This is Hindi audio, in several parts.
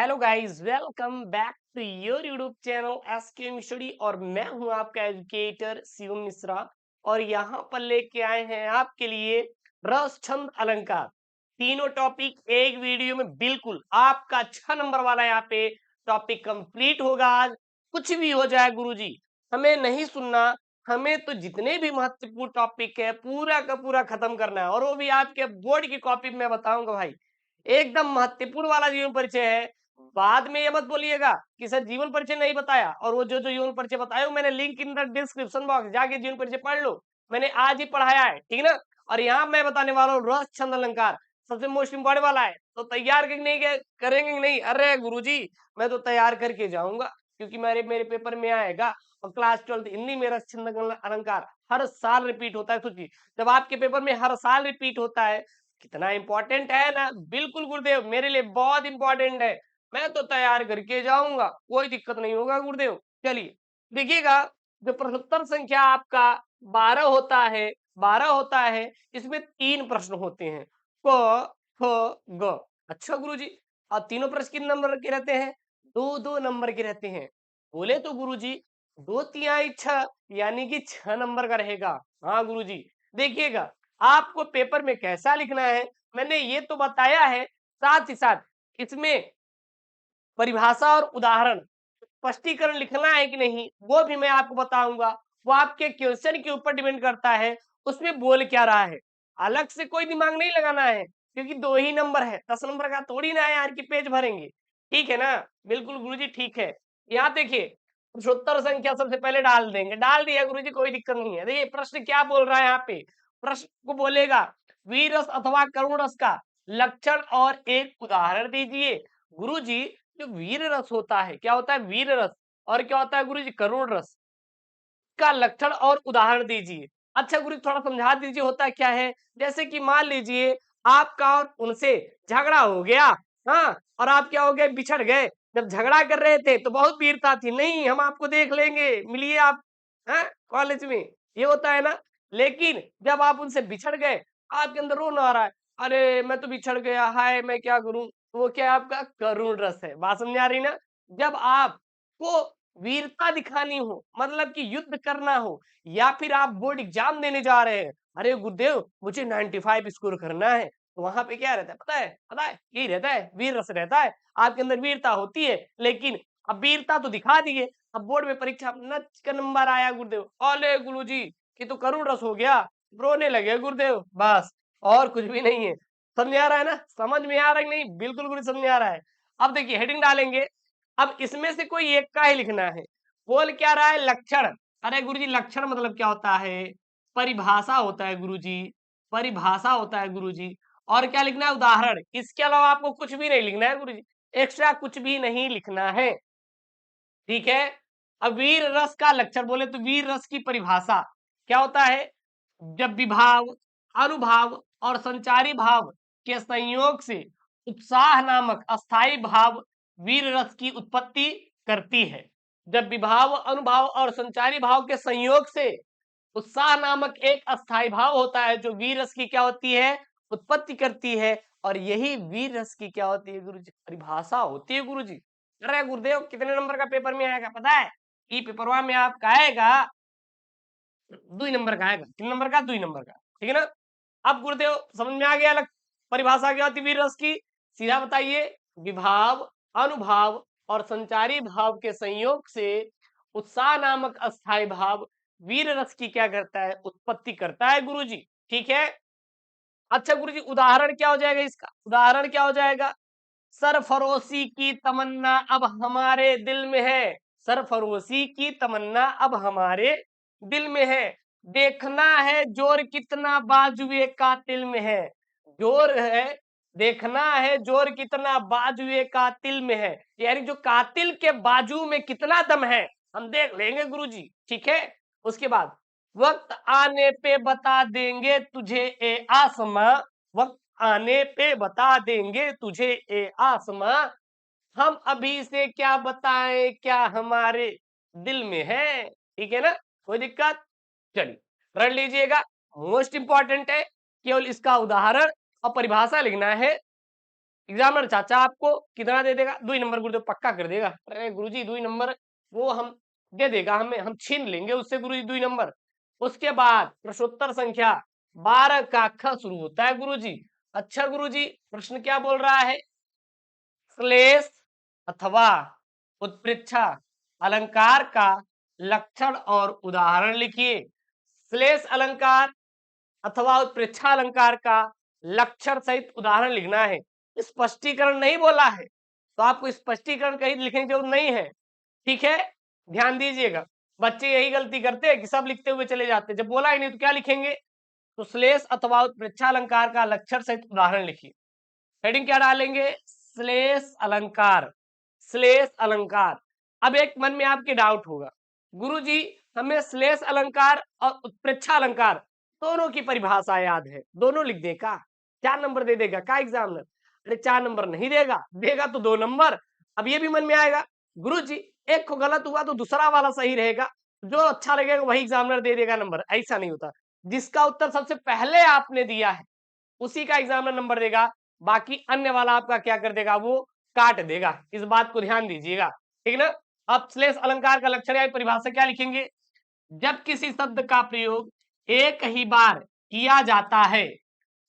Hello guys, welcome back to your YouTube channel SK study. और मैं हूं आपका एजुकेटर शिवम मिश्रा। और यहाँ पर लेके आए हैं आपके लिए रस छंद अलंकार, तीनों टॉपिक एक वीडियो में। बिल्कुल आपका 6 नंबर वाला यहाँ पे टॉपिक कंप्लीट होगा। आज कुछ भी हो जाए गुरुजी, हमें नहीं सुनना। हमें तो जितने भी महत्वपूर्ण टॉपिक है पूरा का पूरा खत्म करना है, और वो भी आपके बोर्ड की कॉपी में बताऊंगा भाई। एकदम महत्वपूर्ण वाला जीवन परिचय है। बाद में ये मत बोलिएगा कि सर जीवन परिचय नहीं बताया, और वो जो जो जीवन परिचय बताया वो मैंने link in the description box जाके जीवन परिचय पढ़ लो। मैंने आज ही पढ़ाया है, ठीक ना। और यहाँ मैं बताने वाला हूँ रस छंद अलंकार, सबसे मोस्ट इंपॉर्टेंट वाला है। तो तैयार नहीं करेंगे नहीं? अरे गुरुजी, मैं तो तैयार करके जाऊंगा, क्योंकि मेरे मेरे पेपर में आएगा। और क्लास 12 हिंदी में रस छंद अलंकार हर साल रिपीट होता है। सोचिए, जब आपके पेपर में हर साल रिपीट होता है, कितना इंपॉर्टेंट है ना। बिल्कुल गुरुदेव, मेरे लिए बहुत इंपॉर्टेंट है। मैं तो तैयार करके जाऊंगा, कोई दिक्कत नहीं होगा गुरुदेव। चलिए देखिएगा, जो प्रश्नोत्तर संख्या आपका 12 होता है, 12 होता है, इसमें 3 प्रश्न होते हैं, क ख ग। अच्छा गुरुजी, और तीनों प्रश्न कितने नंबर के रहते हैं? 2-2 नंबर के रहते हैं। बोले तो गुरुजी 2 तिहाई 6 यानी कि 6 नंबर का रहेगा। हाँ गुरुजी, देखिएगा आपको पेपर में कैसा लिखना है मैंने ये तो बताया है। साथ ही साथ इसमें परिभाषा और उदाहरण स्पष्टीकरण लिखना है कि नहीं, वो भी मैं आपको बताऊंगा। वो आपके क्वेश्चन के ऊपर डिपेंड करता है, उसमें बोल क्या रहा है। अलग से कोई दिमाग नहीं लगाना है, क्योंकि 2 ही नंबर है, 10 नंबर का थोड़ी ना है यार कि पेज भरेंगे। ठीक है ना? बिल्कुल गुरुजी, ठीक है। यहाँ देखिए, प्रश्नोत्तर संख्या सबसे पहले डाल देंगे। डाल दिया गुरुजी, कोई दिक्कत नहीं है। देखिए प्रश्न क्या बोल रहा है यहाँ पे। प्रश्न को बोलेगा वीर रस अथवा करुण रस का लक्षण और एक उदाहरण दीजिए। गुरुजी, जो वीर रस होता है, क्या होता है? वीर रस। और क्या होता है गुरुजी? करुण रस का लक्षण और उदाहरण दीजिए। अच्छा गुरु, थोड़ा समझा दीजिए होता क्या है। जैसे कि मान लीजिए आपका और उनसे झगड़ा हो गया, हाँ, और आप क्या हो गए? बिछड़ गए। जब झगड़ा कर रहे थे तो बहुत वीरता थी, नहीं हम आपको देख लेंगे, मिलिए आप, हैं, कॉलेज में, ये होता है ना। लेकिन जब आप उनसे बिछड़ गए, आपके अंदर रोना आ रहा है, अरे मैं तो बिछड़ गया, हाय मैं क्या करूं। वो क्या आपका करुण रस है। बात समझ आ रही ना? जब आपको वीरता दिखानी हो, मतलब कि युद्ध करना हो, या फिर आप बोर्ड एग्जाम देने जा रहे हैं, अरे गुरुदेव मुझे 95 स्कोर करना है, तो वहां पे क्या रहता है पता है? पता है, यही रहता है, वीर रस रहता है। आपके अंदर वीरता होती है, लेकिन अब वीरता तो दिखा दिए, अब बोर्ड में परीक्षा में नच का नंबर आया गुरुदेव, अरे गुरु जी कि तो करुण रस हो गया, रोने लगे गुरुदेव, बस और कुछ भी नहीं है। समझ आ रहा है ना? समझ में आ रहा है कि नहीं? बिल्कुल गुरु समझ आ रहा है। अब देखिए हेडिंग डालेंगे। अब इसमें से कोई एक का ही लिखना है। बोल क्या रहा है? लक्षण। अरे गुरुजी, लक्षण मतलब क्या होता है? परिभाषा होता है गुरुजी, परिभाषा होता है गुरुजी। और क्या लिखना है? उदाहरण। इसके अलावा आपको कुछ भी नहीं लिखना है गुरुजी, एक्स्ट्रा कुछ भी नहीं लिखना है। ठीक है। अब वीर रस का लक्षण बोले तो वीर रस की परिभाषा क्या होता है? जब विभाव, अनुभाव और संचारी भाव के संयोग से उत्साह नामक अस्थाई भाव वीर रस की उत्पत्ति करती है। जब विभाव, अनुभाव और संचारी भाव के संयोग से उत्साह नामक एक अस्थाई भाव होता है, जो वीर रस की क्या होती है? उत्पत्ति करती है। और यही वीर रस की क्या होती है गुरुजी? परिभाषा होती है गुरुजी। अरे गुरुदेव, कितने नंबर का पेपर में आएगा पता है? ई पेपरवा में आपका आएगा 2 नंबर का आएगा। कितने नंबर का? 2 नंबर का, ठीक है ना। अब गुरुदेव समझ में आ गया अलग परिभाषा क्या होती है वीर रस की? सीधा बताइए। विभाव, अनुभाव और संचारी भाव के संयोग से उत्साह नामक अस्थाई भाव वीर रस की क्या करता है? उत्पत्ति करता है गुरुजी। ठीक है। अच्छा गुरुजी, उदाहरण क्या हो जाएगा इसका? उदाहरण क्या हो जाएगा? सरफरोशी की तमन्ना अब हमारे दिल में है। सरफरोशी की तमन्ना अब हमारे दिल में है। देखना है जोर कितना बाजुए कातिल में है। जोर है, देखना है जोर कितना बाजुए कातिल में है, यानी जो कातिल के बाजू में कितना दम है हम देख लेंगे गुरुजी। ठीक है। उसके बाद वक्त आने पे बता देंगे तुझे ए आसमां। वक्त आने पे बता देंगे तुझे ए आसमां। हम अभी से क्या बताएं क्या हमारे दिल में है। ठीक है ना? कोई दिक्कत? चलिए रट लीजिएगा, मोस्ट इंपॉर्टेंट है। केवल इसका उदाहरण और परिभाषा लिखना है। एग्जामिनर चाचा आपको कितना दे देगा? 2 नंबर गुरुदेव पक्का कर देगा। अरे गुरुजी 2 नंबर वो हम दे देगा, हमें हम छीन लेंगे उससे गुरुजी 2 नंबर। उसके बाद प्रश्नोत्तर संख्या 12 का ख शुरू होता है गुरुजी। अच्छा गुरुजी, प्रश्न क्या बोल रहा है? श्लेष अथवा उत्प्रेक्षा अलंकार का लक्षण और उदाहरण लिखिए। श्लेष अलंकार अथवा उत्प्रेक्षा अलंकार का लक्षण सहित उदाहरण लिखना है। स्पष्टीकरण नहीं बोला है, तो आपको स्पष्टीकरण कहीं लिखने की जरूरत नहीं है। ठीक है, ध्यान दीजिएगा। बच्चे यही गलती करते हैं कि सब लिखते हुए चले जाते हैं, जब बोला ही नहीं तो क्या लिखेंगे? तो श्लेष अथवा उत्प्रेक्षा अलंकार का लक्षण सहित उदाहरण लिखिए। हेडिंग क्या डालेंगे? श्लेष अलंकार। श्लेष अलंकार। अब एक मन में आपके डाउट होगा, गुरुजी हमें श्लेष अलंकार और उत्प्रेक्षा अलंकार दोनों की परिभाषा याद है, दोनों लिख दे का 4 नंबर दे देगा का एग्जामिनर? अरे 4 नंबर नहीं देगा, देगा तो 2 नंबर। अब ये भी मन में आएगा, गुरुजी एक को गलत हुआ तो दूसरा वाला सही रहेगा, जो अच्छा लगेगा वही एग्जामिनर दे देगा नंबर। ऐसा नहीं होता, जिसका उत्तर सबसे पहले आपने दिया है उसी का एग्जामिनर नंबर देगा, बाकी अन्य वाला आपका क्या कर देगा? वो काट देगा। इस बात को ध्यान दीजिएगा, ठीक ना? अब श्लेष अलंकार का लक्षण या परिभाषा क्या लिखेंगे? जब किसी शब्द का प्रयोग एक ही बार किया जाता है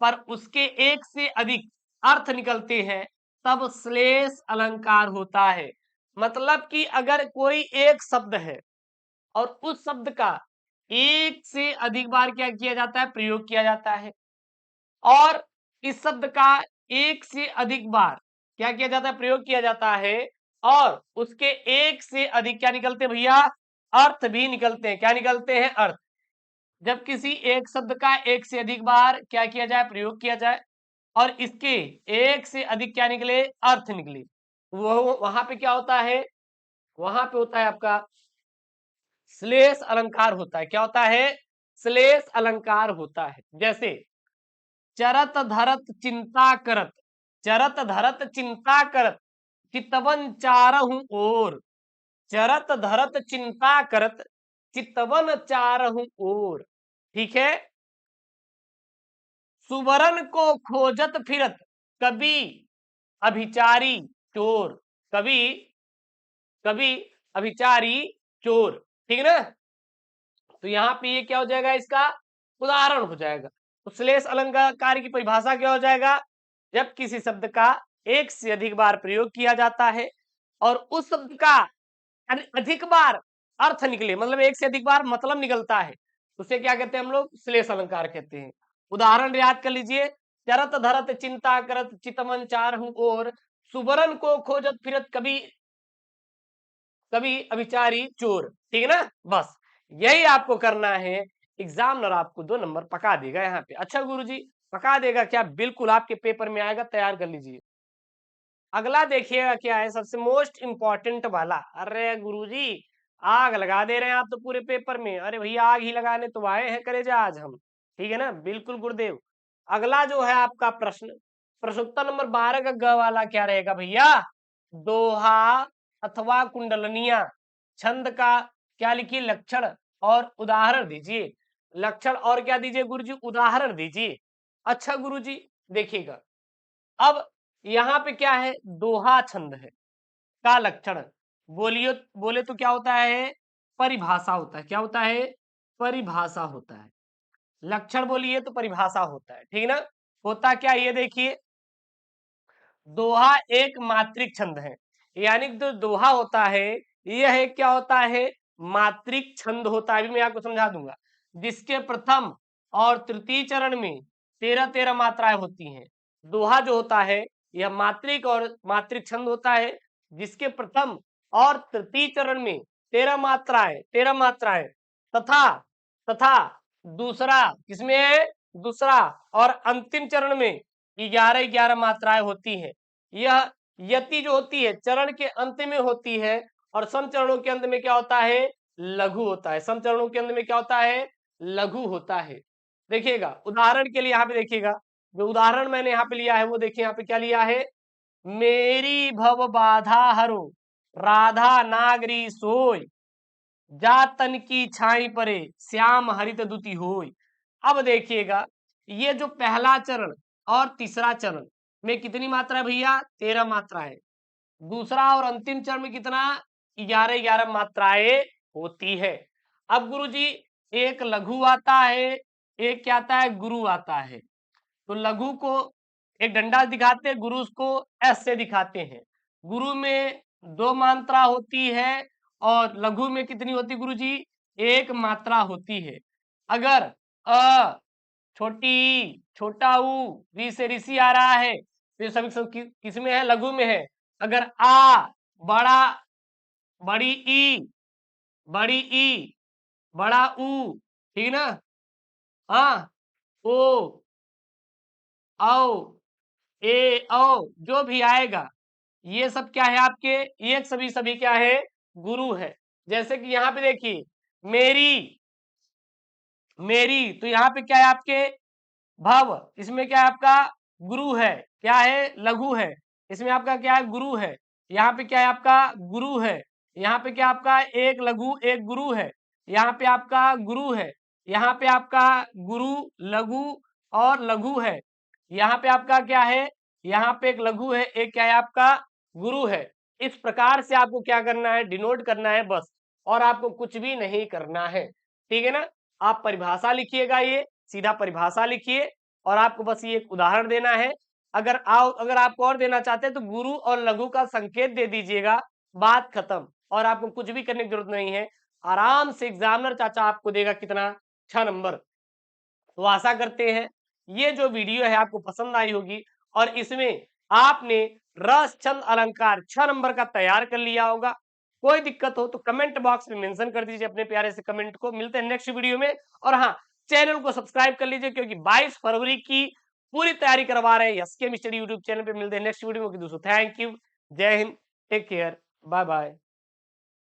पर उसके एक से अधिक अर्थ निकलते हैं, तब श्लेष अलंकार होता है। मतलब कि अगर कोई एक शब्द है और उस शब्द का एक से अधिक बार क्या किया जाता है? प्रयोग किया जाता है, और इस शब्द का एक से अधिक बार क्या किया जाता है? प्रयोग किया जाता है, और उसके एक से अधिक क्या निकलते हैं भैया? अर्थ भी निकलते हैं। क्या निकलते हैं? अर्थ। जब किसी एक शब्द का एक से अधिक बार क्या किया जाए? प्रयोग किया जाए, और इसके एक से अधिक क्या निकले? अर्थ निकले, वो वहां पे क्या होता है? वहां पे होता है आपका श्लेष अलंकार होता है। क्या होता है? श्लेष अलंकार होता है। जैसे चरत धरत चिंता करत, चरत धरत चिंता करत चितवन चारहु ओर, चरत धरत चिंता करत चितवन चारहु ओर। ठीक है। सुवरन को खोजत फिरत कभी अभिचारी चोर, कभी कभी अभिचारी चोर। ठीक है ना? तो यहाँ पे ये क्या हो जाएगा? इसका उदाहरण हो जाएगा। तो श्लेष अलंकार की परिभाषा क्या हो जाएगा? जब किसी शब्द का एक से अधिक बार प्रयोग किया जाता है और उस शब्द का अधिक बार अर्थ निकले, मतलब एक से अधिक बार मतलब निकलता है, उसे क्या कहते हैं हम लोग? श्लेष अलंकार कहते हैं। उदाहरण याद कर लीजिए, चरत धरत चिंता करत चितवन चारहु ओर, सुबरन को खोजत फिरत कभी कभी अभिचारी चोर। ठीक है ना? बस यही आपको करना है, एग्जामिनर आपको 2 नंबर पका देगा यहाँ पे। अच्छा गुरुजी पका देगा क्या? बिल्कुल आपके पेपर में आएगा, तैयार कर लीजिए। अगला देखिएगा क्या है, सबसे मोस्ट इंपॉर्टेंट वाला। अरे गुरुजी आग लगा दे रहे हैं आप तो पूरे पेपर में। अरे भैया आग ही लगाने तो आए हैं करेजा आज हम। ठीक है ना? बिल्कुल गुरुदेव। अगला जो है आपका प्रश्न, प्रश्नोत्तर नंबर 12 का ग वाला क्या रहेगा भैया? दोहा अथवा कुंडलनिया छंद का क्या लिखिए? लक्षण और उदाहरण दीजिए। लक्षण और क्या दीजिए गुरुजी? उदाहरण दीजिए। अच्छा गुरुजी देखिएगा, अब यहाँ पे क्या है? दोहा छंद है का लक्षण। बोलिए, बोले तो क्या होता है? परिभाषा होता है। क्या होता है? परिभाषा होता है। लक्षण बोलिए तो परिभाषा होता है। ठीक ना? होता क्या? ये देखिए, दोहा एक मात्रिक छंद है, यानी कि जो दोहा होता है यह एक क्या होता है? मात्रिक छंद होता है। अभी मैं आपको समझा दूंगा। जिसके प्रथम और तृतीय चरण में 13-13 मात्राएं होती हैं। दोहा जो होता है यह मात्रिक और मात्रिक छंद होता है, जिसके प्रथम और तृतीय चरण में 13 मात्राएं तथा तथा दूसरा किसमें है? दूसरा और अंतिम चरण में 11-11 मात्राएं होती हैं। यह यति जो होती है चरण के अंत में होती है, और सम चरणों के अंत में क्या होता है? लघु होता है। सम चरणों के अंत में क्या होता है? लघु होता है। देखिएगा उदाहरण के लिए यहाँ पे देखिएगा, जो उदाहरण मैंने यहाँ पे लिया है वो देखिए यहाँ पे क्या लिया है? मेरी भव बाधा हरो राधा नागरी सोय, जातन की छाई परे श्याम हरित दुति होय। अब देखिएगा, ये जो पहला चरण और तीसरा चरण में कितनी मात्रा है भैया? 13 मात्रा है। दूसरा और अंतिम चरण में कितना? 11 मात्राएं होती है। अब गुरुजी एक लघु आता है, एक क्या आता है? गुरु आता है। तो लघु को एक डंडा दिखाते हैं, गुरु को एस से दिखाते हैं। गुरु में 2 मात्रा होती है और लघु में कितनी होती है गुरुजी? 1 मात्रा होती है। अगर अ, छोटी ई, छोटा ऊ, री से ऋषि आ रहा है तो ये सभी सब किस में है? लघु में है। अगर आ, बड़ा, बड़ी ई, बड़ी ई, बड़ा ऊ, ठीक ना? हाँ, ओ, औ, ए, औ, जो भी आएगा ये सब क्या है आपके? ये सभी सभी क्या है? गुरु है। जैसे कि यहाँ पे देखिए, मेरी, मेरी, तो यहाँ पे क्या है आपके? भव, इसमें क्या है आपका? गुरु है। क्या है? लघु है। इसमें आपका क्या है? गुरु है। यहाँ पे क्या है आपका? गुरु है। यहाँ पे क्या आपका? एक लघु एक गुरु है। यहाँ पे आपका गुरु है। यहाँ पे आपका गुरु, लघु और लघु है। यहाँ पे आपका क्या है? यहाँ पे एक लघु है, एक क्या है आपका? गुरु है। इस प्रकार से आपको क्या करना है? डिनोट करना है बस, और आपको कुछ भी नहीं करना है। ठीक है ना? आप परिभाषा लिखिएगा, ये सीधा परिभाषा लिखिए, और आपको बस ये एक उदाहरण देना है। अगर आपको और देना चाहते हैं तो गुरु और लघु का संकेत दे दीजिएगा, बात खत्म, और आपको कुछ भी करने की जरूरत नहीं है। आराम से एग्जामिनर चाचा आपको देगा कितना? 6 नंबर। तो आशा करते हैं ये जो वीडियो है आपको पसंद आई होगी, और इसमें आपने रस छंद अलंकार 6 नंबर का तैयार कर लिया होगा। कोई दिक्कत हो तो कमेंट बॉक्स में मेंशन कर दीजिए अपने प्यारे से कमेंट को। मिलते हैं नेक्स्ट वीडियो में, और हाँ, चैनल को सब्सक्राइब कर लीजिए, क्योंकि 22 फरवरी की पूरी तैयारी करवा रहे हैं एसके मिस्टडी यूट्यूब चैनल पे। मिलते हैं नेक्स्ट वीडियो में। दोस्तों थैंक यू, जय हिंद, टेक केयर, बाय बाय।